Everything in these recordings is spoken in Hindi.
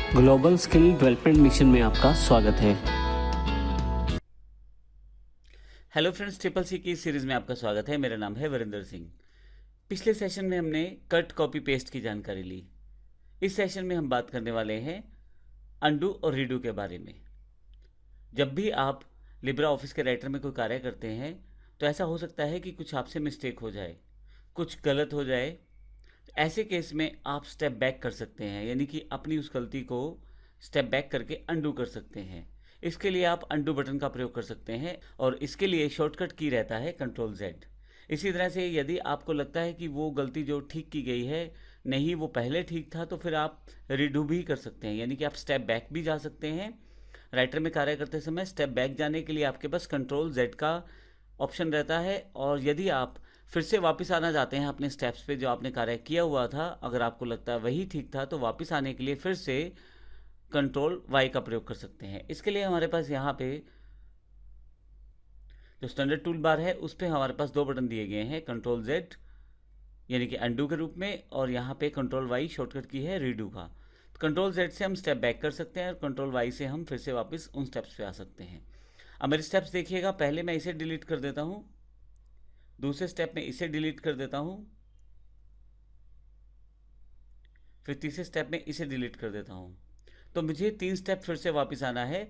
ग्लोबल स्किल डेवलपमेंट मिशन में आपका स्वागत है। हेलो फ्रेंड्स, ट्रिपल सी की सीरीज में आपका स्वागत है। मेरा नाम है वरिंदर सिंह। पिछले सेशन में हमने कट कॉपी पेस्ट की जानकारी ली। इस सेशन में हम बात करने वाले हैं अंडू और रीडू के बारे में। जब भी आप लिब्रा ऑफिस के राइटर में कोई कार्य करते हैं तो ऐसा हो सकता है कि कुछ आपसे मिस्टेक हो जाए, कुछ गलत हो जाए। ऐसे केस में आप स्टेप बैक कर सकते हैं, यानी कि अपनी उस गलती को स्टेप बैक करके अंडू कर सकते हैं। इसके लिए आप अंडू बटन का प्रयोग कर सकते हैं और इसके लिए शॉर्टकट की रहता है कंट्रोल जेड। इसी तरह से यदि आपको लगता है कि वो गलती जो ठीक की गई है नहीं, वो पहले ठीक था, तो फिर आप रिडू भी कर सकते हैं, यानी कि आप स्टेप बैक भी जा सकते हैं। राइटर में कार्य करते समय स्टेप बैक जाने के लिए आपके पास कंट्रोल जेड का ऑप्शन रहता है। और यदि आप फिर से वापस आना चाहते हैं अपने स्टेप्स पे जो आपने कार्य किया हुआ था, अगर आपको लगता है वही ठीक था, तो वापस आने के लिए फिर से कंट्रोल वाई का प्रयोग कर सकते हैं। इसके लिए हमारे पास यहाँ पे जो स्टैंडर्ड टूल बार है उस पर हमारे पास दो बटन दिए गए हैं, कंट्रोल जेड यानी कि अंडू के रूप में, और यहाँ पे कंट्रोल वाई शॉर्टकट की है रीडू का। तो कंट्रोल जेड से हम स्टेप बैक कर सकते हैं और कंट्रोल वाई से हम फिर से वापस उन स्टेप्स पे आ सकते हैं। अब मेरे स्टेप्स देखिएगा, पहले मैं इसे डिलीट कर देता हूँ, दूसरे स्टेप में इसे डिलीट कर देता हूँ, फिर तीसरे स्टेप में इसे डिलीट कर देता हूँ। तो मुझे 3 स्टेप फिर से वापस आना है।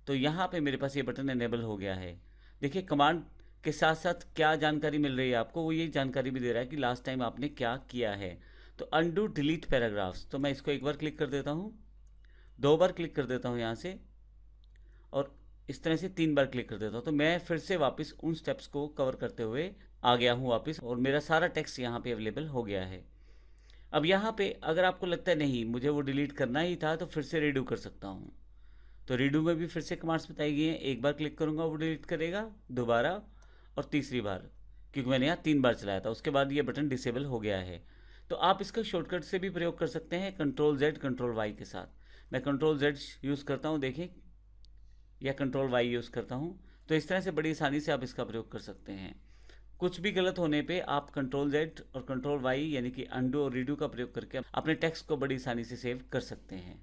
तो यहाँ पे मेरे पास ये बटन एनेबल हो गया है। देखिए कमांड के साथ साथ क्या जानकारी मिल रही है आपको, वो ये जानकारी भी दे रहा है कि लास्ट टाइम आपने क्या किया है। तो अनडू डिलीट पैराग्राफ्स, तो मैं इसको एक बार क्लिक कर देता हूँ, 2 बार क्लिक कर देता हूँ यहाँ से, और इस तरह से 3 बार क्लिक कर देता हूँ। तो मैं फिर से वापस उन स्टेप्स को कवर करते हुए आ गया हूँ वापस, और मेरा सारा टेक्स्ट यहाँ पे अवेलेबल हो गया है। अब यहाँ पे अगर आपको लगता है नहीं मुझे वो डिलीट करना ही था, तो फिर से रीडू कर सकता हूँ। तो रीडू में भी फिर से कमांड्स बताई गई हैं। एक बार क्लिक करूँगा वो डिलीट करेगा, दोबारा और तीसरी बार, क्योंकि मैंने यहाँ 3 बार चलाया था। उसके बाद ये बटन डिसेबल हो गया है। तो आप इसका शॉर्टकट से भी प्रयोग कर सकते हैं कंट्रोल जेड कंट्रोल वाई के साथ। मैं कंट्रोल जेड यूज़ करता हूँ, देखें, या कंट्रोल वाई यूज़ करता हूँ। तो इस तरह से बड़ी आसानी से आप इसका प्रयोग कर सकते हैं। कुछ भी गलत होने पे आप कंट्रोल जेड और कंट्रोल वाई यानी कि अंडू और रीडू का प्रयोग करके अपने टेक्स्ट को बड़ी आसानी से सेव कर सकते हैं।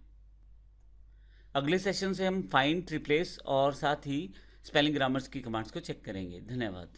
अगले सेशन से हम फाइंड, रिप्लेस और साथ ही स्पेलिंग ग्रामर्स की कमांड्स को चेक करेंगे। धन्यवाद।